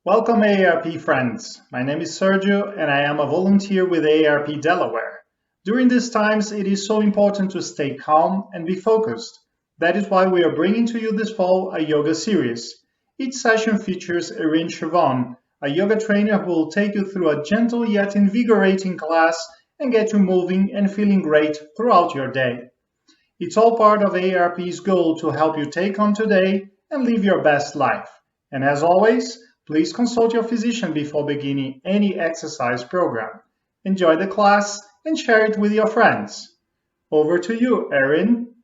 Welcome AARP friends. My name is Sergio and I am a volunteer with AARP Delaware. During these times, it is so important to stay calm and be focused. That is why we are bringing to you this fall a yoga series. Each session features Erin Shivone, a yoga trainer who will take you through a gentle yet invigorating class and get you moving and feeling great throughout your day. It's all part of AARP's goal to help you take on today and live your best life. And as always, please consult your physician before beginning any exercise program. Enjoy the class and share it with your friends. Over to you, Erin.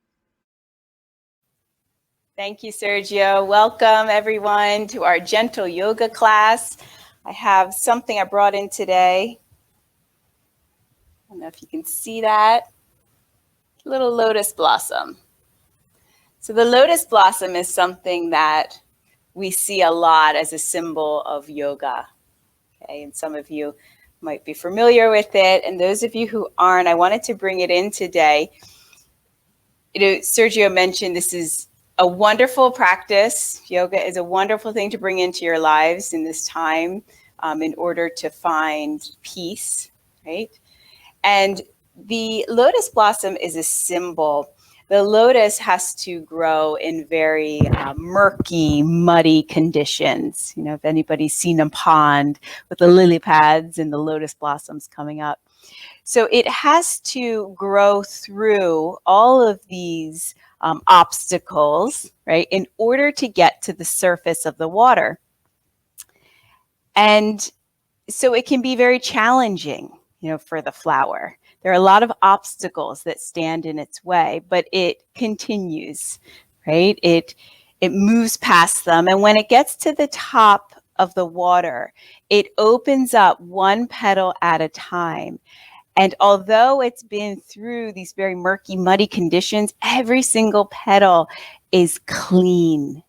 Thank you, Sergio. Welcome, everyone, to our gentle yoga class. I have something I brought in today. I don't know if you can see that. Little lotus blossom. So the lotus blossom is something that we see a lot as a symbol of yoga. Okay, and some of you might be familiar with it. And those of you who aren't, I wanted to bring it in today. Sergio mentioned this is a wonderful practice. Yoga is a wonderful thing to bring into your lives in this time in order to find peace, right? And the lotus blossom is a symbol. The lotus has to grow in very murky, muddy conditions. You know, if anybody's seen a pond with the lily pads and the lotus blossoms coming up. So it has to grow through all of these obstacles, right, in order to get to the surface of the water. And so it can be very challenging, for the flower. There are a lot of obstacles that stand in its way, but it continues, right? It moves past them. And when it gets to the top of the water, it opens up one petal at a time. And although it's been through these very murky, muddy conditions, every single petal is clean.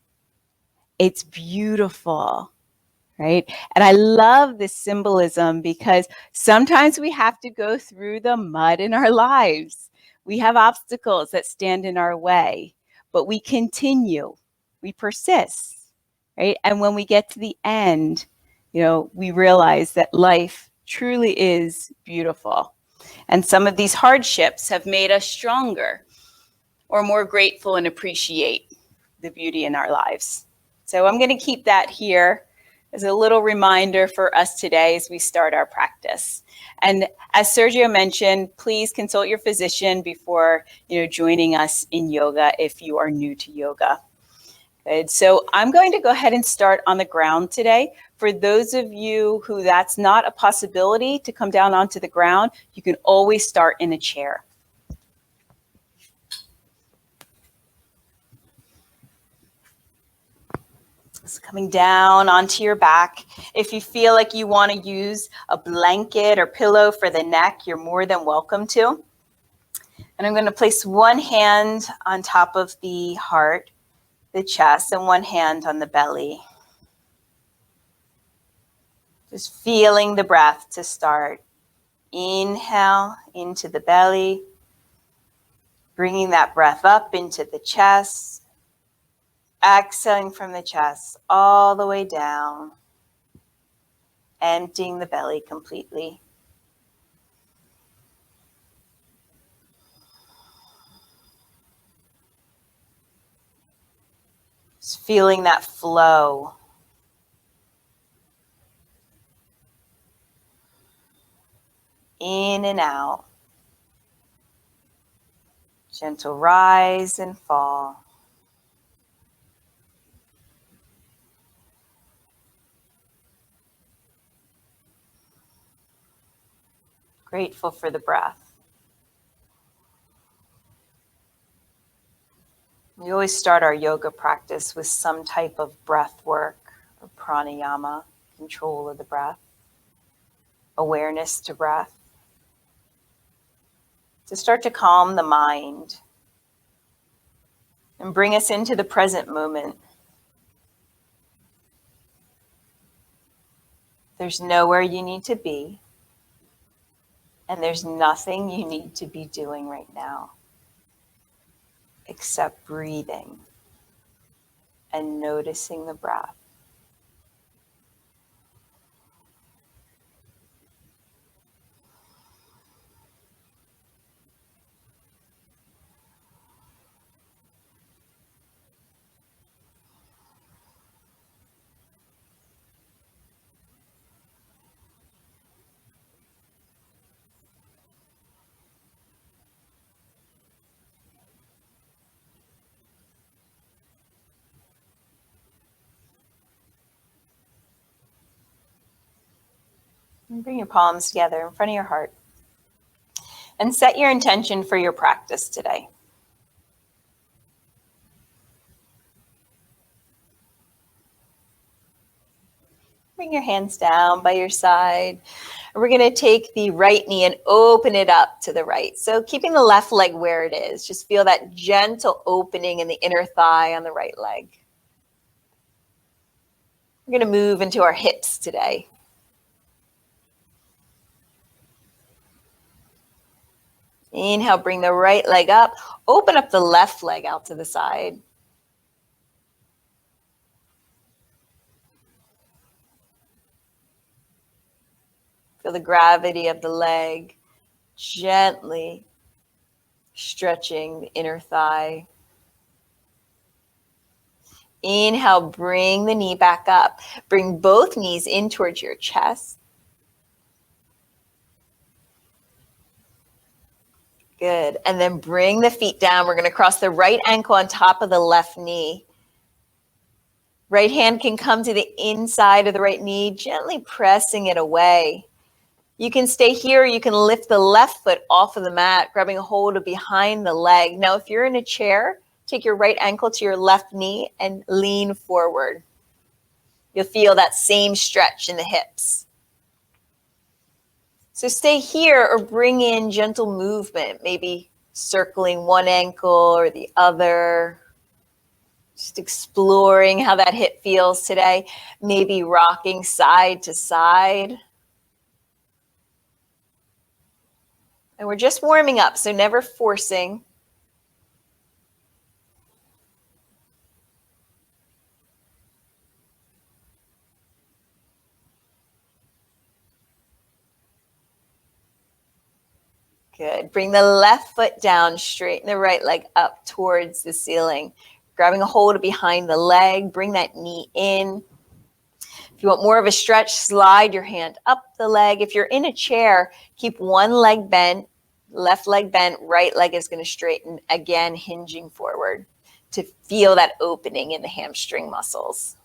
It's beautiful. Right? And I love this symbolism because sometimes we have to go through the mud in our lives. We have obstacles that stand in our way, but we continue, we persist, right? And when we get to the end, we realize that life truly is beautiful. And some of these hardships have made us stronger or more grateful and appreciate the beauty in our lives. So I'm going to keep that here as a little reminder for us today as we start our practice. And as Sergio mentioned, please consult your physician before joining us in yoga if you are new to yoga. Good. So I'm going to go ahead and start on the ground today. For those of you who that's not a possibility to come down onto the ground, you can always start in a chair. So coming down onto your back. If you feel like you want to use a blanket or pillow for the neck, you're more than welcome to. And I'm going to place one hand on top of the heart, the chest, and one hand on the belly. Just feeling the breath to start. Inhale into the belly, bringing that breath up into the chest. Exhaling from the chest all the way down, emptying the belly completely. Just feeling that flow. In and out. Gentle rise and fall. Grateful for the breath. We always start our yoga practice with some type of breath work or pranayama, control of the breath, awareness to breath, to start to calm the mind and bring us into the present moment. There's nowhere you need to be. And there's nothing you need to be doing right now except breathing and noticing the breath. And bring your palms together in front of your heart. And set your intention for your practice today. Bring your hands down by your side. We're going to take the right knee and open it up to the right. So keeping the left leg where it is. Just feel that gentle opening in the inner thigh on the right leg. We're going to move into our hips today. Inhale, bring the right leg up. Open up the left leg out to the side. Feel the gravity of the leg gently stretching the inner thigh. Inhale, bring the knee back up. Bring both knees in towards your chest. Good. And then bring the feet down. We're going to cross the right ankle on top of the left knee. Right hand can come to the inside of the right knee, gently pressing it away. You can stay here, or you can lift the left foot off of the mat, grabbing a hold of behind the leg. Now, if you're in a chair, take your right ankle to your left knee and lean forward. You'll feel that same stretch in the hips. So stay here or bring in gentle movement, maybe circling one ankle or the other. Just exploring how that hip feels today. Maybe rocking side to side. And we're just warming up, so never forcing. Good. Bring the left foot down, straighten the right leg up towards the ceiling. Grabbing a hold of behind the leg, bring that knee in. If you want more of a stretch, slide your hand up the leg. If you're in a chair, keep one leg bent, left leg bent, right leg is going to straighten, again, hinging forward to feel that opening in the hamstring muscles.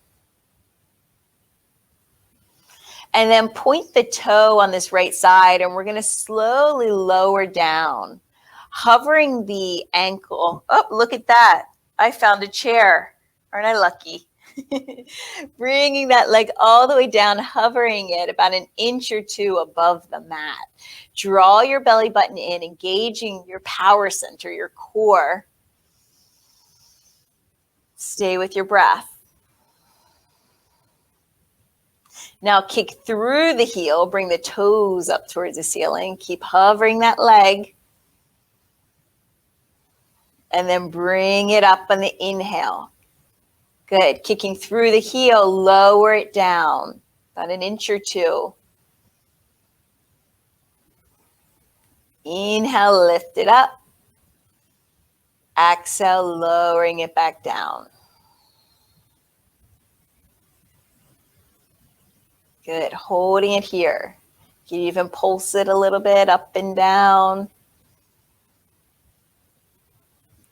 And then point the toe on this right side, and we're going to slowly lower down, hovering the ankle. Oh, look at that. I found a chair. Aren't I lucky? Bringing that leg all the way down, hovering it about an inch or two above the mat. Draw your belly button in, engaging your power center, your core. Stay with your breath. Now kick through the heel, bring the toes up towards the ceiling. Keep hovering that leg. And then bring it up on the inhale. Good. Kicking through the heel, lower it down about an inch or two. Inhale, lift it up. Exhale, lowering it back down. Good. Holding it here. You can even pulse it a little bit up and down.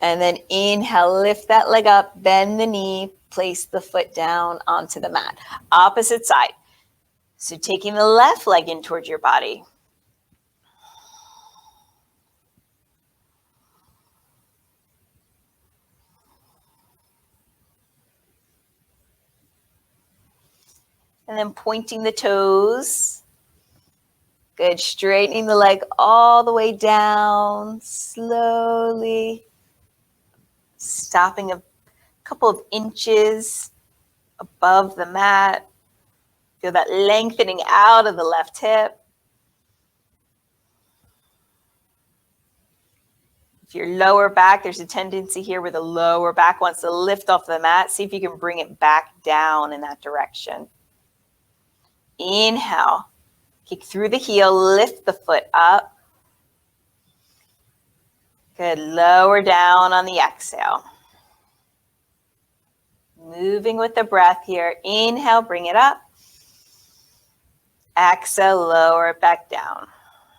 And then inhale, lift that leg up, bend the knee, place the foot down onto the mat. Opposite side. So taking the left leg in towards your body. And then pointing the toes. Good. Straightening the leg all the way down, slowly. Stopping a couple of inches above the mat. Feel that lengthening out of the left hip. If your lower back, there's a tendency here where the lower back wants to lift off the mat. See if you can bring it back down in that direction. Inhale. Kick through the heel, lift the foot up. Good. Lower down on the exhale. Moving with the breath here. Inhale, bring it up. Exhale, lower it back down.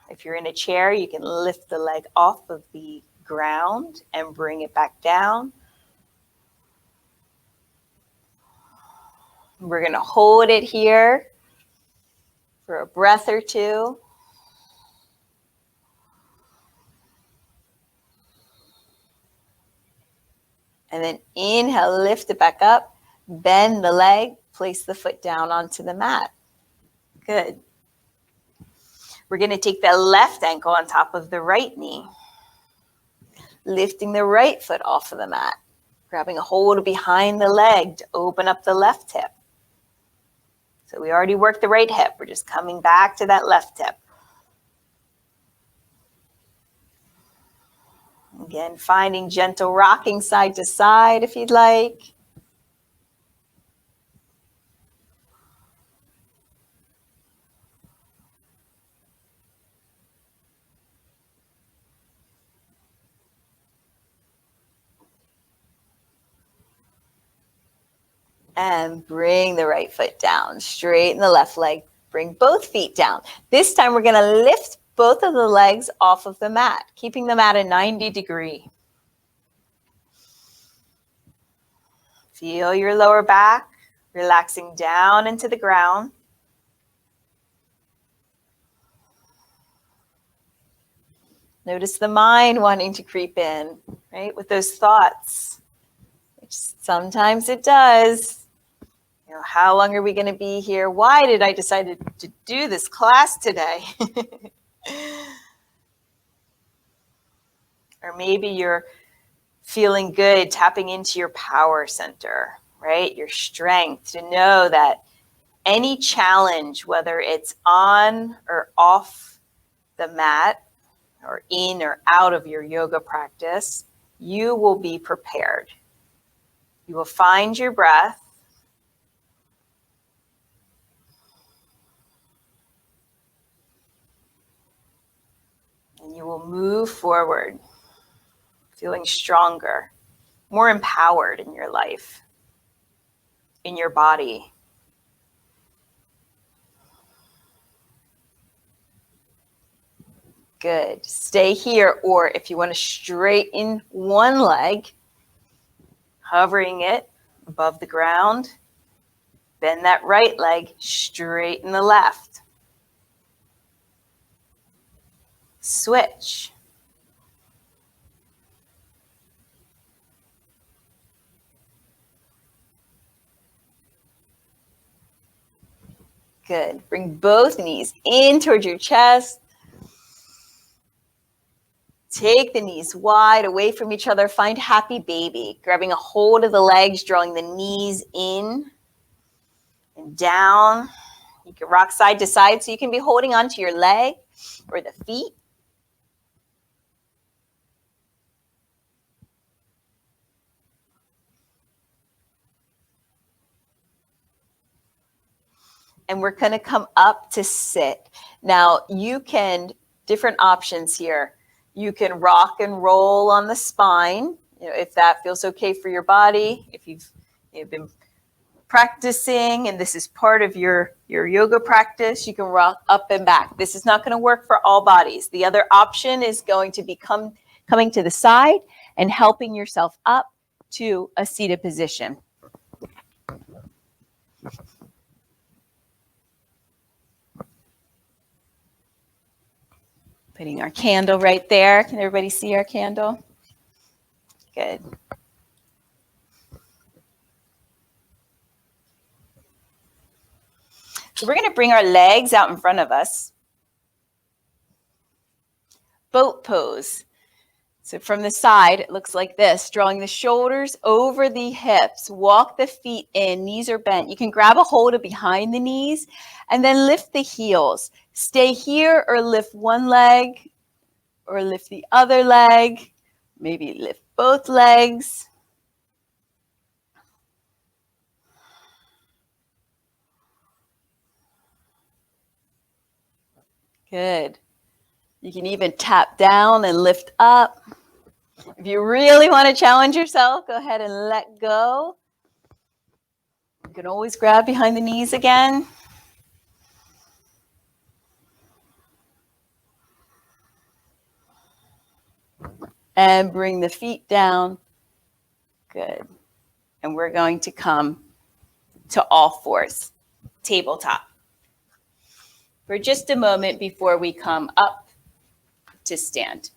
If you're in a chair, you can lift the leg off of the ground and bring it back down. We're going to hold it here for a breath or two. And then inhale, lift it back up, bend the leg, place the foot down onto the mat. Good. We're going to take the left ankle on top of the right knee, lifting the right foot off of the mat, grabbing a hold behind the leg to open up the left hip. So we already worked the right hip. We're just coming back to that left hip. Again, finding gentle rocking side to side if you'd like. And bring the right foot down, straighten the left leg, bring both feet down. This time we're gonna lift both of the legs off of the mat, keeping them at a 90 degree. Feel your lower back, relaxing down into the ground. Notice the mind wanting to creep in, right, with those thoughts, which sometimes it does. You know, how long are we going to be here? Why did I decide to do this class today? Or maybe you're feeling good, tapping into your power center, right? Your strength to know that any challenge, whether it's on or off the mat or in or out of your yoga practice, you will be prepared. You will find your breath. And you will move forward, feeling stronger, more empowered in your life, in your body. Good. Stay here, or if you want to straighten one leg, hovering it above the ground, bend that right leg, straighten the left. Switch. Good. Bring both knees in towards your chest. Take the knees wide away from each other. Find happy baby. Grabbing a hold of the legs, drawing the knees in and down. You can rock side to side, so you can be holding onto your leg or the feet. And we're going to come up to sit. Now, you can, different options here. You can rock and roll on the spine, you know, if that feels okay for your body. If you've been practicing and this is part of your yoga practice, you can rock up and back. This is not going to work for all bodies. The other option is going to be coming to the side and helping yourself up to a seated position. Putting our candle right there. Can everybody see our candle? Good. So we're going to bring our legs out in front of us. Boat pose. So from the side, it looks like this, drawing the shoulders over the hips. Walk the feet in, knees are bent. You can grab a hold of behind the knees and then lift the heels. Stay here or lift one leg or lift the other leg. Maybe lift both legs. Good. You can even tap down and lift up. If you really want to challenge yourself, go ahead and let go. You can always grab behind the knees again. And bring the feet down. Good. And we're going to come to all fours, tabletop. for just a moment before we come up to stand.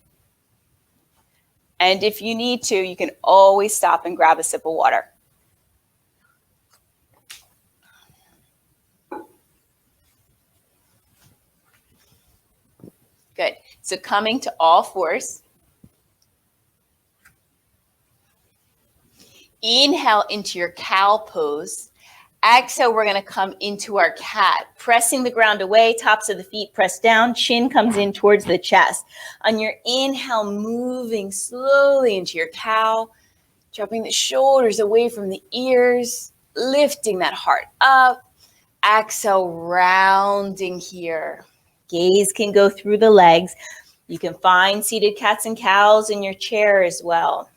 And if you need to, you can always stop and grab a sip of water. Good. So coming to all fours. Inhale into your cow pose. Exhale, we're going to come into our cat, pressing the ground away, tops of the feet press down, chin comes in towards the chest. On your inhale, moving slowly into your cow, dropping the shoulders away from the ears, lifting that heart up. Exhale, rounding here. Gaze can go through the legs. You can find seated cats and cows in your chair as well.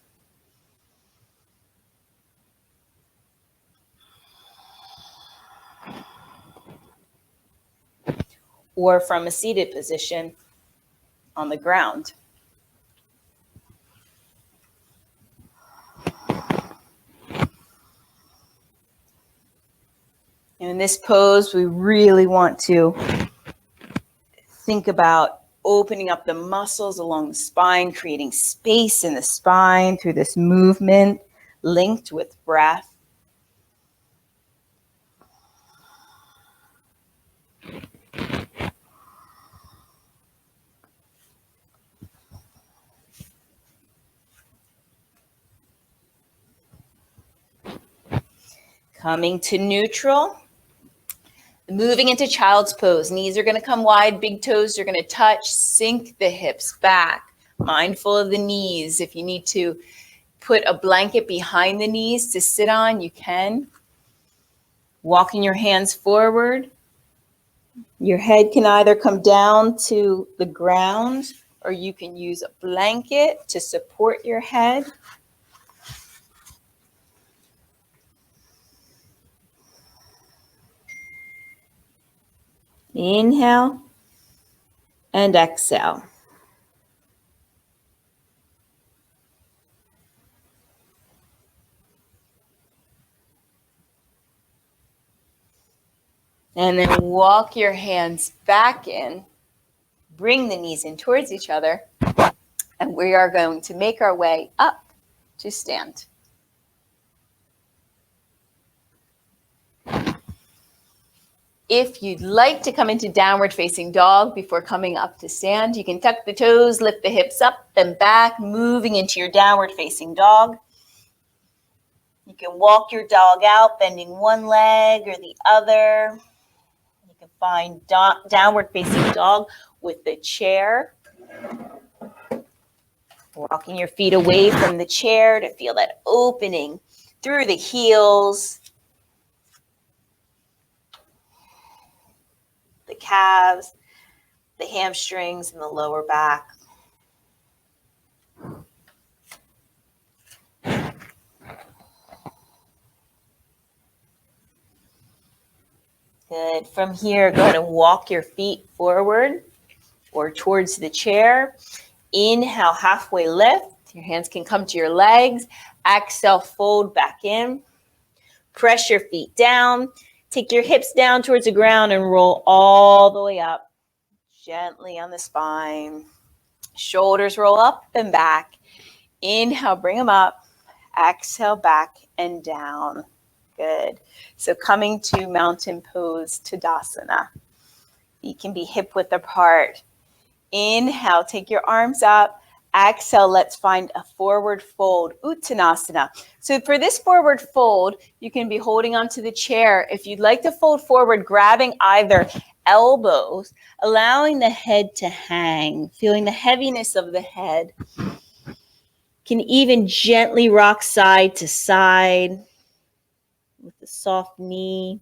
Or from a seated position on the ground. And in this pose, we really want to think about opening up the muscles along the spine, creating space in the spine through this movement linked with breath. Coming to neutral. Moving into child's pose. Knees are going to come wide, big toes are going to touch, sink the hips back. Mindful of the knees. If you need to put a blanket behind the knees to sit on, you can. Walking your hands forward. Your head can either come down to the ground or you can use a blanket to support your head. Inhale and exhale. And then walk your hands back in. Bring the knees in towards each other. And we are going to make our way up to stand. If you'd like to come into downward facing dog before coming up to stand, you can tuck the toes, lift the hips up and back, moving into your downward facing dog. You can walk your dog out, bending one leg or the other. You can find downward facing dog with the chair. Walking your feet away from the chair to feel that opening through the heels, the calves, the hamstrings, and the lower back. Good. From here, go ahead and walk your feet forward or towards the chair. Inhale, halfway lift. Your hands can come to your legs. Exhale, fold back in. Press your feet down. Take your hips down towards the ground and roll all the way up. Gently on the spine. Shoulders roll up and back. Inhale, bring them up. Exhale, back and down. Good. So coming to mountain pose, Tadasana. Feet can be hip width apart. Inhale, take your arms up. Exhale, let's find a forward fold, Uttanasana. So for this forward fold, you can be holding onto the chair. If you'd like to fold forward, grabbing either elbows, allowing the head to hang, feeling the heaviness of the head. Can even gently rock side to side with the soft knee.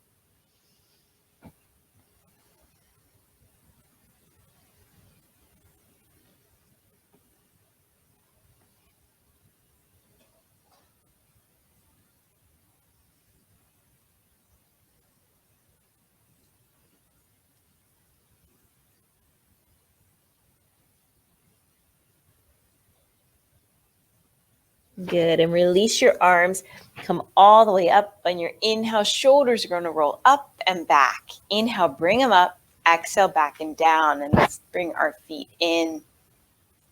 Good, and release your arms. Come all the way up. On your inhale, shoulders are going to roll up and back. Inhale, bring them up. Exhale back and down, and let's bring our feet in.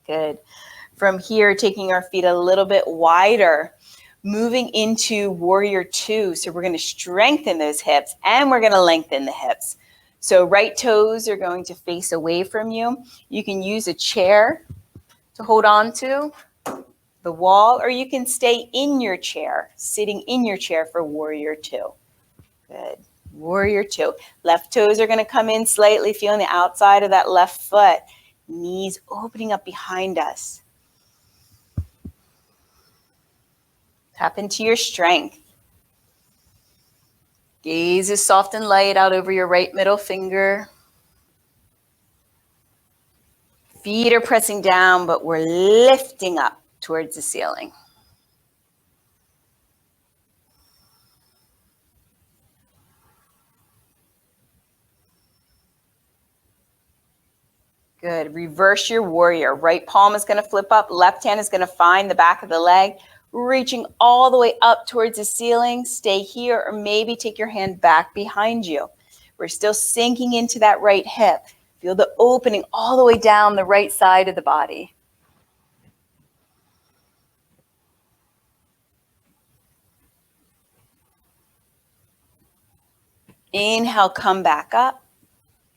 Good. From here, taking our feet a little bit wider, moving into warrior two. So we're going to strengthen those hips and we're going to lengthen the hips. So right toes are going to face away from you. You can use a chair to hold on to, the wall, or you can stay in your chair, sitting in your chair for warrior two. Good. Warrior two. Left toes are going to come in slightly, feeling the outside of that left foot. Knees opening up behind us. Tap into your strength. Gaze is soft and light out over your right middle finger. Feet are pressing down, but we're lifting up towards the ceiling. Good. Reverse your warrior. Right palm is going to flip up. Left hand is going to find the back of the leg, reaching all the way up towards the ceiling. Stay here, or maybe take your hand back behind you. We're still sinking into that right hip. Feel the opening all the way down the right side of the body. Inhale, come back up.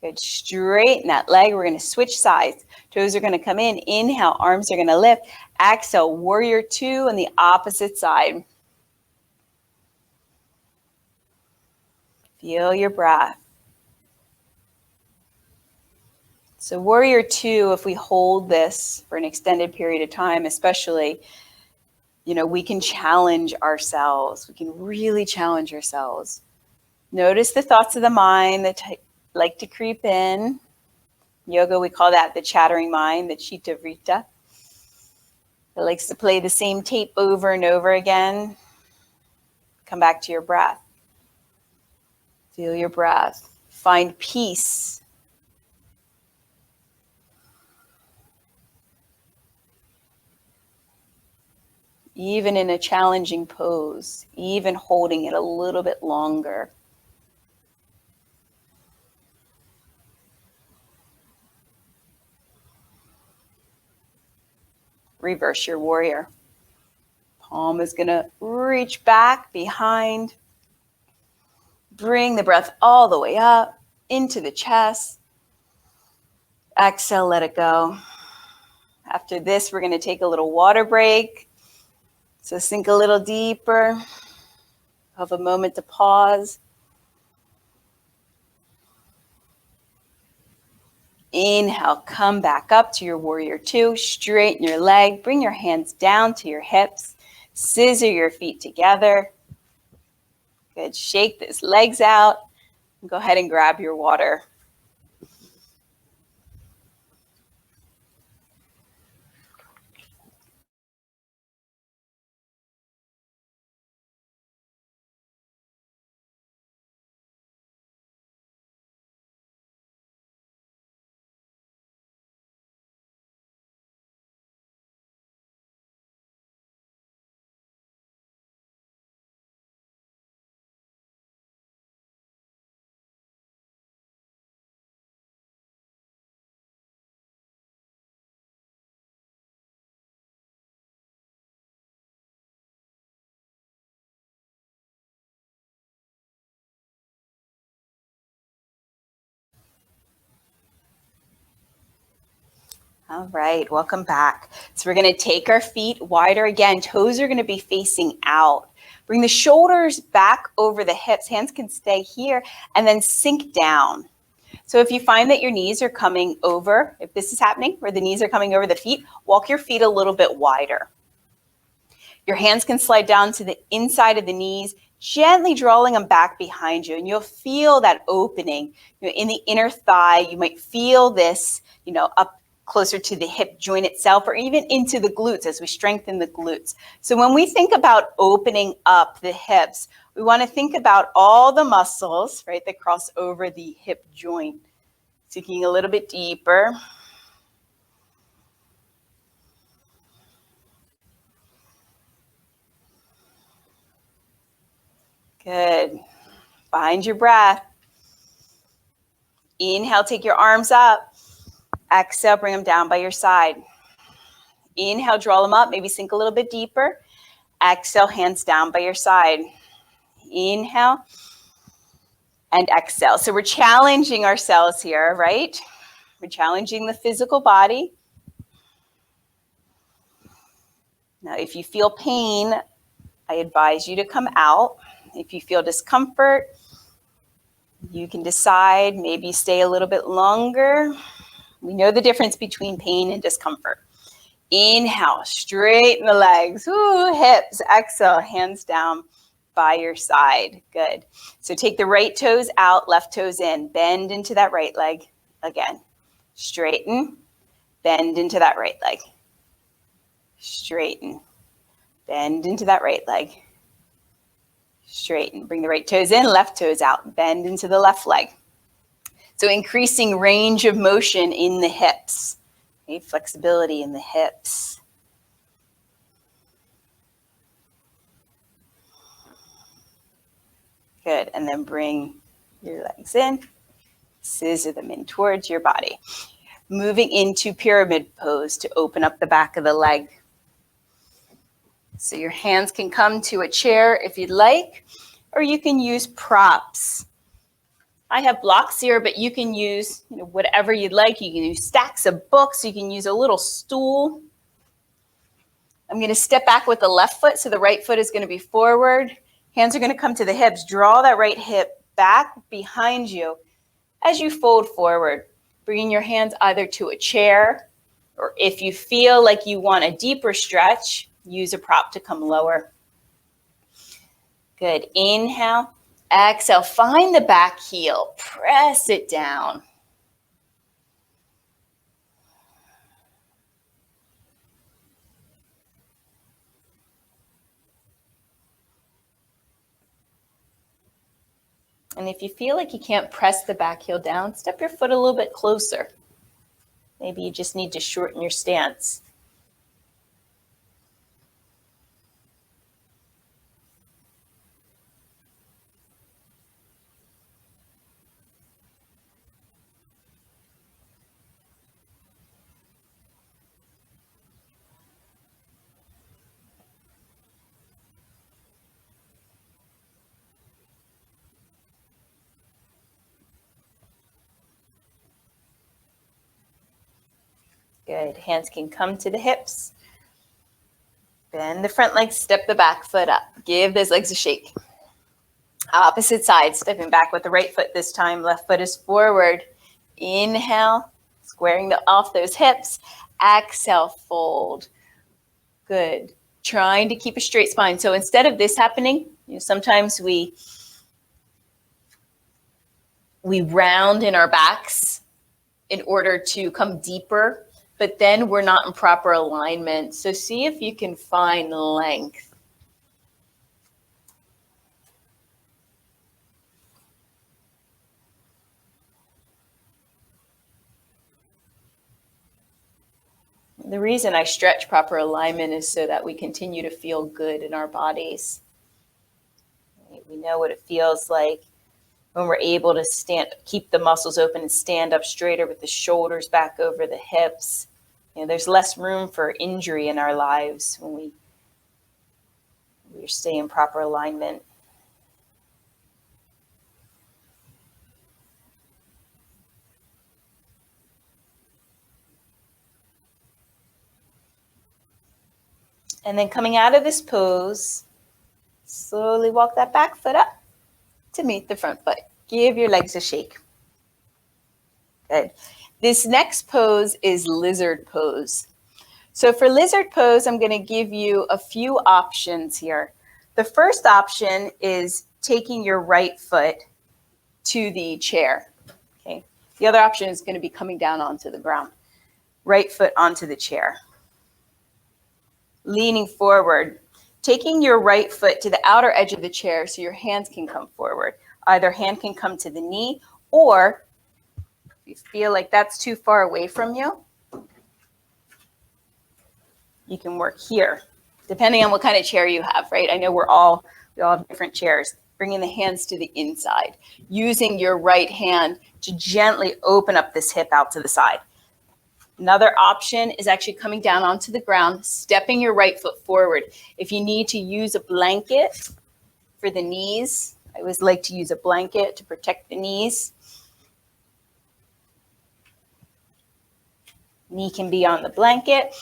Good. Straighten that leg. We're going to switch sides. Toes are going to come in. Inhale, arms are going to lift. Exhale, warrior two on the opposite side. Feel your breath. So warrior two, if we hold this for an extended period of time, especially, we can challenge ourselves. We can really challenge ourselves. Notice the thoughts of the mind that like to creep in. Yoga, we call that the chattering mind, the chitta vritta. It likes to play the same tape over and over again. Come back to your breath. Feel your breath. Find peace. Even in a challenging pose, even holding it a little bit longer. Reverse your warrior. Palm is going to reach back behind. Bring the breath all the way up into the chest. Exhale, let it go. After this, we're going to take a little water break. So sink a little deeper. Have a moment to pause. Inhale, come back up to your warrior two. Straighten your leg. Bring your hands down to your hips. Scissor your feet together. Good. Shake those legs out. Go ahead and grab your water. All right, welcome back. So we're going to take our feet wider again. Toes are going to be facing out. Bring the shoulders back over the hips. Hands can stay here and then sink down. So if you find that your knees are coming over, if this is happening, where the knees are coming over the feet, walk your feet a little bit wider. Your hands can slide down to the inside of the knees, gently drawing them back behind you. And you'll feel that opening in the inner thigh. You might feel this, up closer to the hip joint itself, or even into the glutes as we strengthen the glutes. So when we think about opening up the hips, we want to think about all the muscles, right, that cross over the hip joint. Sinking a little bit deeper. Good. Find your breath. Inhale, take your arms up. Exhale, bring them down by your side. Inhale, draw them up, maybe sink a little bit deeper. Exhale, hands down by your side. Inhale and exhale. So we're challenging ourselves here, right? We're challenging the physical body. Now, if you feel pain, I advise you to come out. If you feel discomfort, you can decide, maybe stay a little bit longer. We know the difference between pain and discomfort. Inhale, straighten the legs. Ooh, hips. Exhale, hands down by your side. Good. So take the right toes out, left toes in. Bend into that right leg again. Straighten. Bend into that right leg. Straighten. Bend into that right leg. Straighten. Bring the right toes in, left toes out. Bend into the left leg. So increasing range of motion in the hips. Okay? Flexibility in the hips. Good. And then bring your legs in. Scissor them in towards your body. Moving into pyramid pose to open up the back of the leg. So your hands can come to a chair if you'd like, or you can use props. I have blocks here, but you can use whatever you'd like. You can use stacks of books. You can use a little stool. I'm going to step back with the left foot, so the right foot is going to be forward. Hands are going to come to the hips. Draw that right hip back behind you as you fold forward. Bringing your hands either to a chair, or if you feel like you want a deeper stretch, use a prop to come lower. Good. Inhale. Exhale. Find the back heel. Press it down. And if you feel like you can't press the back heel down, step your foot a little bit closer. Maybe you just need to shorten your stance. Good. Hands can come to the hips. Bend the front leg, step the back foot up. Give those legs a shake. Opposite side, stepping back with the right foot this time. Left foot is forward. Inhale, squaring off those hips. Exhale, fold. Good. Trying to keep a straight spine. So instead of this happening, sometimes we round in our backs in order to come deeper, but then we're not in proper alignment. So see if you can find length. The reason I stretch proper alignment is so that we continue to feel good in our bodies. We know what it feels like when we're able to keep the muscles open and stand up straighter with the shoulders back over the hips. There's less room for injury in our lives when we stay in proper alignment. And then coming out of this pose, slowly walk that back foot up to meet the front foot. Give your legs a shake. Good. This next pose is lizard pose. So for lizard pose, I'm going to give you a few options here. The first option is taking your right foot to the chair. Okay. The other option is going to be coming down onto the ground. Right foot onto the chair. Leaning forward, taking your right foot to the outer edge of the chair so your hands can come forward. Either hand can come to the knee, or if you feel like that's too far away from you, you can work here, depending on what kind of chair you have, right? I know we all have different chairs. Bringing the hands to the inside, using your right hand to gently open up this hip out to the side. Another option is actually coming down onto the ground, stepping your right foot forward. If you need to use a blanket for the knees, I always like to use a blanket to protect the knees. Knee can be on the blanket.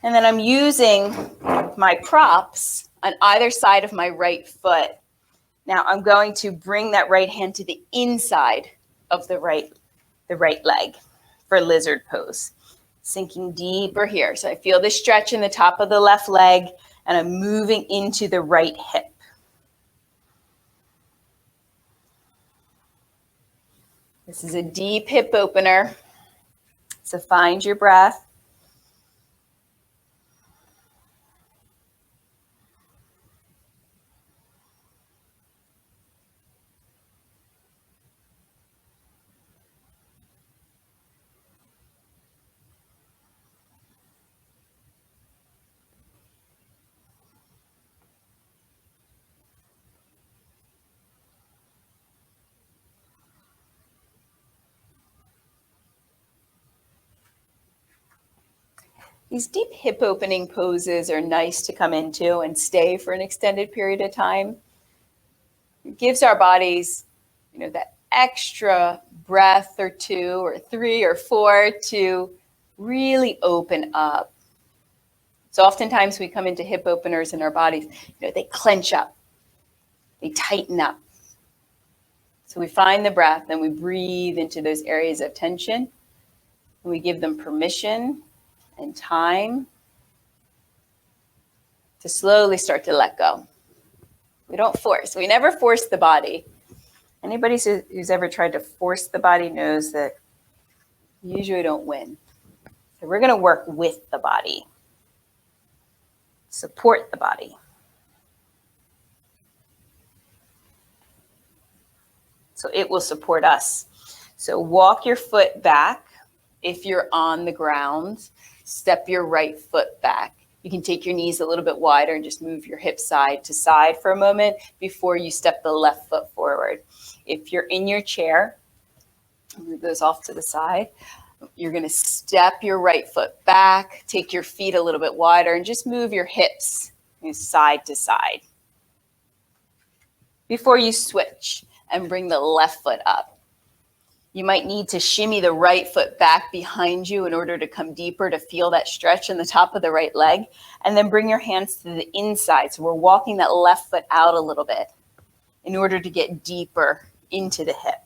And then I'm using my props on either side of my right foot. Now I'm going to bring that right hand to the inside of the right leg for lizard pose. Sinking deeper here. So I feel the stretch in the top of the left leg, and I'm moving into the right hip. This is a deep hip opener. So find your breath. These deep hip opening poses are nice to come into and stay for an extended period of time. It gives our bodies, that extra breath or two or three or four to really open up. So oftentimes we come into hip openers in our bodies, they clench up, they tighten up. So we find the breath and we breathe into those areas of tension, and we give them permission and time to slowly start to let go. We don't force. We never force the body. Anybody who's ever tried to force the body knows that you usually don't win. So we're going to work with the body, support the body. So it will support us. So walk your foot back. If you're on the ground, step your right foot back. You can take your knees a little bit wider and just move your hips side to side for a moment before you step the left foot forward. If you're in your chair, move those off to the side. You're going to step your right foot back, take your feet a little bit wider, and just move your hips side to side before you switch and bring the left foot up. You might need to shimmy the right foot back behind you in order to come deeper to feel that stretch in the top of the right leg. And then bring your hands to the inside. So we're walking that left foot out a little bit in order to get deeper into the hip.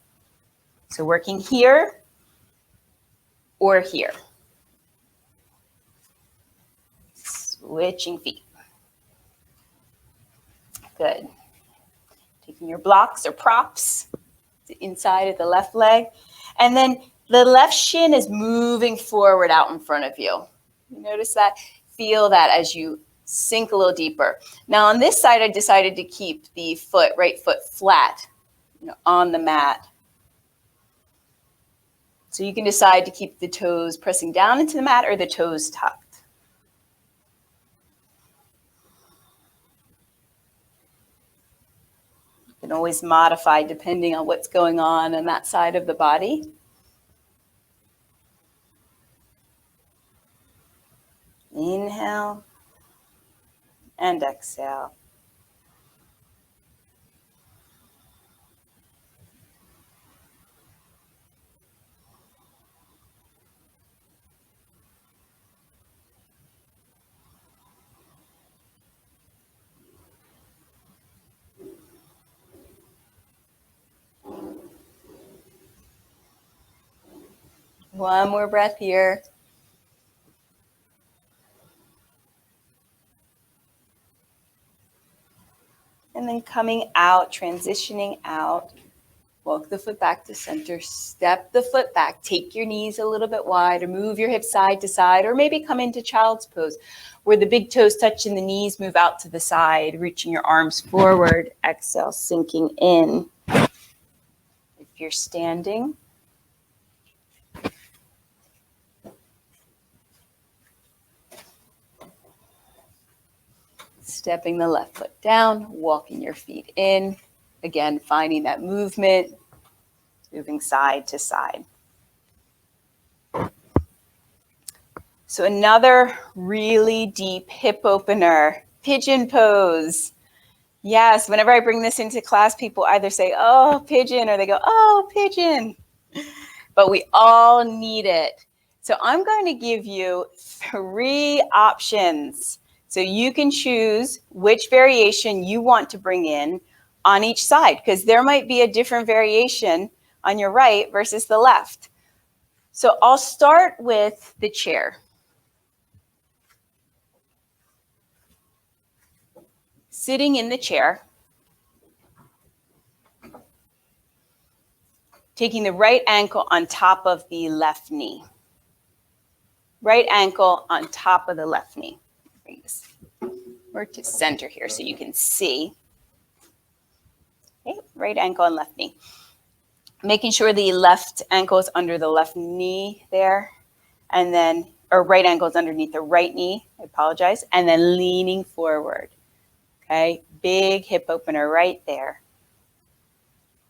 So working here or here. Switching feet. Good. Taking your blocks or props. The inside of the left leg. And then the left shin is moving forward out in front of you. You notice that? Feel that as you sink a little deeper. Now on this side, I decided to keep the right foot flat, on the mat. So you can decide to keep the toes pressing down into the mat or the toes tucked. You can always modify depending on what's going on that side of the body. Inhale and exhale. One more breath here. And then coming out, transitioning out, walk the foot back to center, step the foot back, take your knees a little bit wider, move your hips side to side, or maybe come into child's pose where the big toes touch and the knees move out to the side, reaching your arms forward, exhale, sinking in. If you're standing, stepping the left foot down, walking your feet in. Again, finding that movement moving side to side. So another really deep hip opener, pigeon pose. Yes, whenever I bring this into class, people either say, oh, pigeon, or they go, oh, pigeon. But we all need it. So I'm going to give you 3 options. So you can choose which variation you want to bring in on each side, because there might be a different variation on your right versus the left. So I'll start with the chair. Sitting in the chair, taking the right ankle on top of the left knee. Right ankle on top of the left knee. Bring this more to center here so you can see. Okay, right ankle and left knee. Making sure the left ankle is under the left knee there, and then, or right ankle is underneath the right knee, I apologize, and then leaning forward. Okay, big hip opener right there.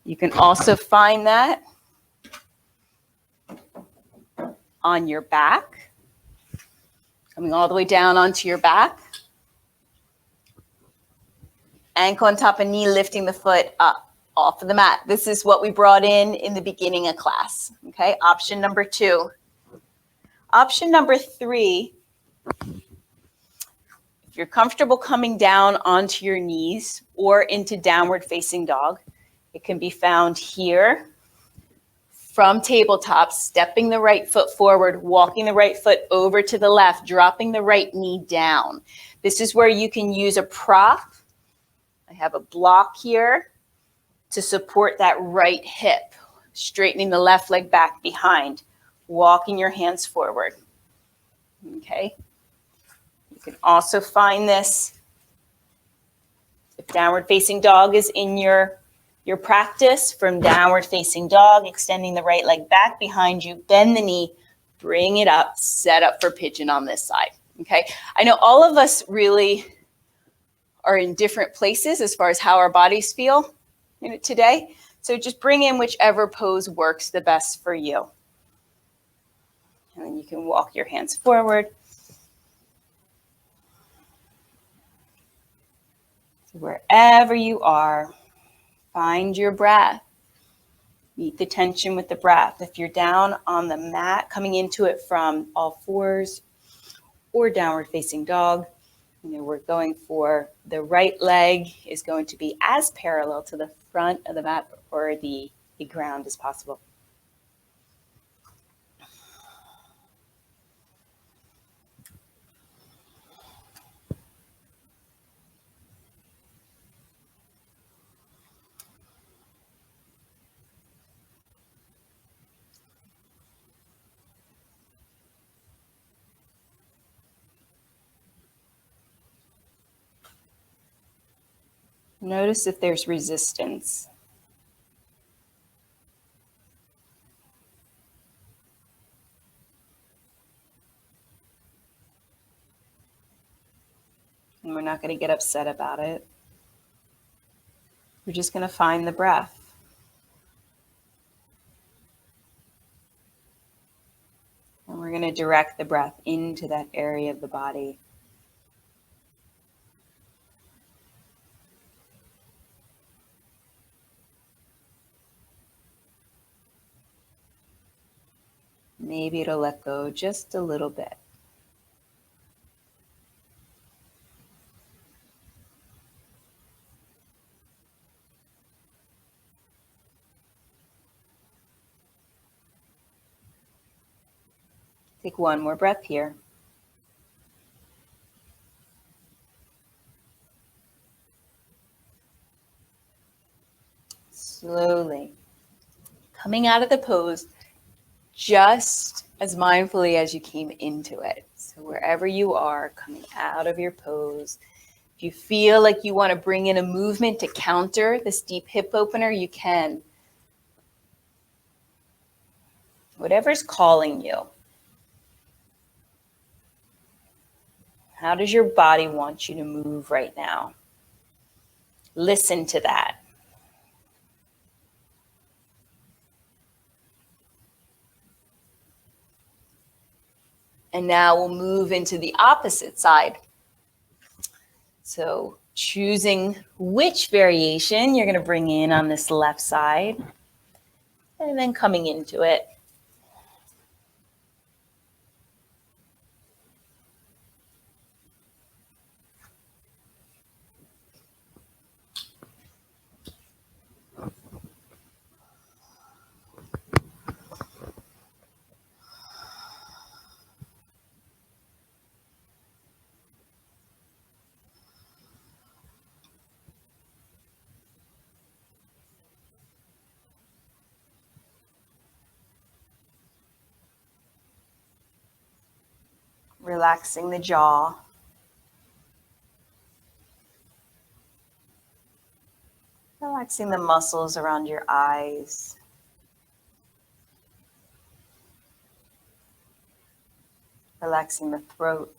You can also find that on your back, coming all the way down onto your back. Ankle on top of knee, lifting the foot up off of the mat. This is what we brought in the beginning of class. Okay, option number 2. Option number 3, if you're comfortable coming down onto your knees or into downward facing dog, it can be found here from tabletop, stepping the right foot forward, walking the right foot over to the left, dropping the right knee down. This is where you can use a prop. I have a block here to support that right hip, straightening the left leg back behind, walking your hands forward. Okay. You can also find this if downward facing dog is in your practice. From downward facing dog, extending the right leg back behind you, bend the knee, bring it up, set up for pigeon on this side. Okay. I know all of us really are in different places as far as how our bodies feel today. So just bring in whichever pose works the best for you. And then you can walk your hands forward. So wherever you are, find your breath. Meet the tension with the breath. If you're down on the mat, coming into it from all fours or downward facing dog, we're going for the right leg is going to be as parallel to the front of the mat or the ground as possible. Notice if there's resistance. And we're not going to get upset about it. We're just going to find the breath. And we're going to direct the breath into that area of the body. Maybe it'll let go just a little bit. Take one more breath here. Slowly coming out of the pose, just as mindfully as you came into it. So wherever you are, coming out of your pose, if you feel like you want to bring in a movement to counter this deep hip opener, you can. Whatever's calling you. How does your body want you to move right now? Listen to that. And now we'll move into the opposite side. So choosing which variation you're going to bring in on this left side, and then coming into it. Relaxing the jaw. Relaxing the muscles around your eyes. Relaxing the throat,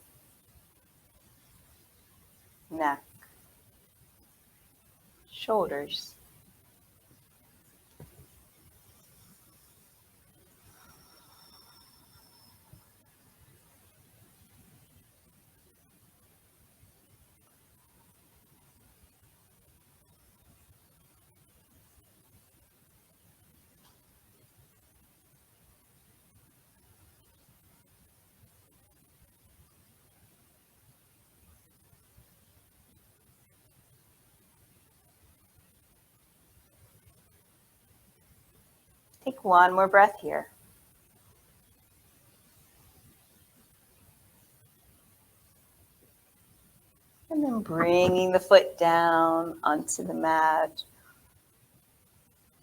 neck, shoulders. Take one more breath here. And then bringing the foot down onto the mat.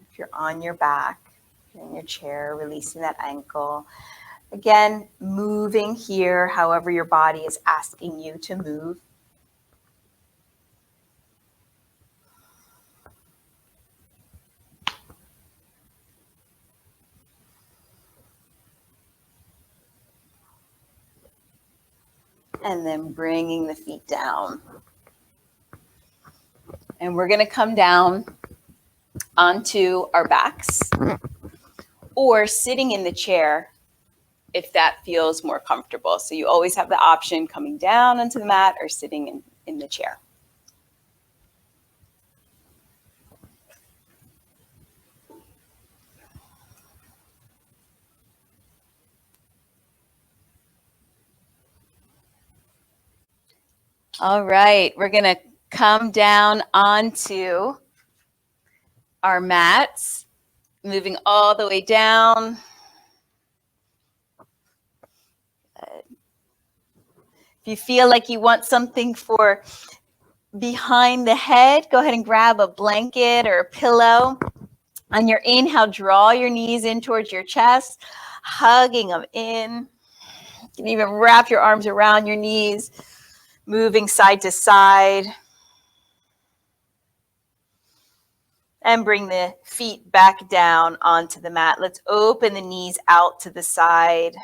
If you're on your back, if you're in your chair, releasing that ankle. Again, moving here however your body is asking you to move. And then bringing the feet down. And we're going to come down onto our backs or sitting in the chair if that feels more comfortable. So you always have the option coming down onto the mat or sitting in the chair. All right, we're going to come down onto our mats, moving all the way down. Good. If you feel like you want something for behind the head, go ahead and grab a blanket or a pillow. On your inhale, draw your knees in towards your chest, hugging them in. You can even wrap your arms around your knees, moving side to side. And bring the feet back down onto the mat. Let's open the knees out to the side.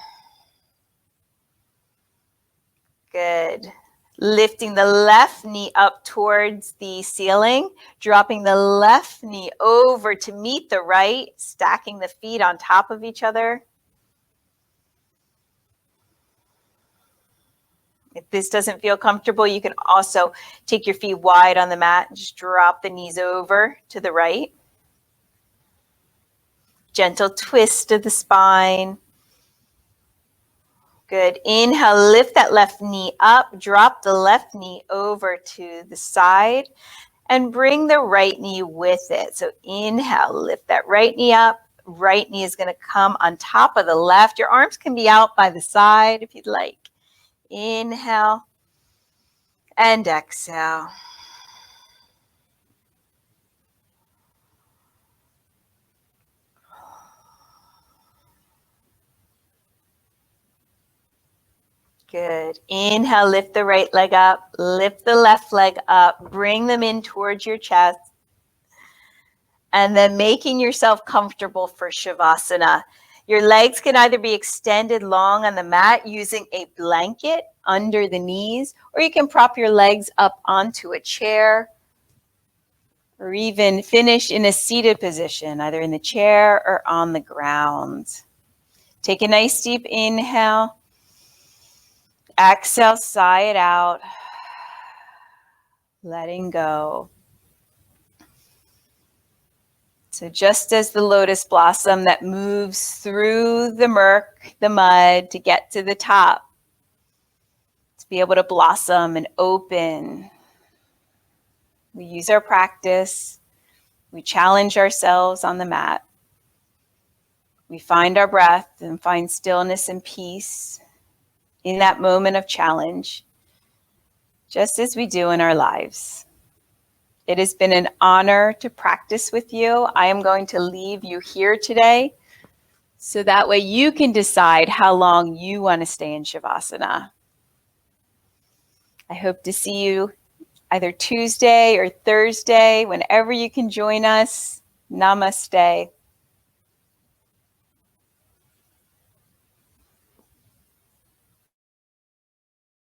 Good. Lifting the left knee up towards the ceiling, dropping the left knee over to meet the right, stacking the feet on top of each other. If this doesn't feel comfortable, you can also take your feet wide on the mat and just drop the knees over to the right. Gentle twist of the spine. Good. Inhale, lift that left knee up, drop the left knee over to the side, and bring the right knee with it. So inhale, lift that right knee up. Right knee is going to come on top of the left. Your arms can be out by the side if you'd like. Inhale and exhale. Good. Inhale, lift the right leg up, lift the left leg up, bring them in towards your chest. And then making yourself comfortable for Shavasana. Your legs can either be extended long on the mat using a blanket under the knees, or you can prop your legs up onto a chair, or even finish in a seated position, either in the chair or on the ground. Take a nice deep inhale. exhale, sigh it out, letting go. So just as the lotus blossom that moves through the murk, the mud to get to the top, to be able to blossom and open, we use our practice, we challenge ourselves on the mat, we find our breath and find stillness and peace in that moment of challenge, just as we do in our lives. It has been an honor to practice with you. I am going to leave you here today so that way you can decide how long you want to stay in Shavasana. I hope to see you either Tuesday or Thursday, whenever you can join us. Namaste.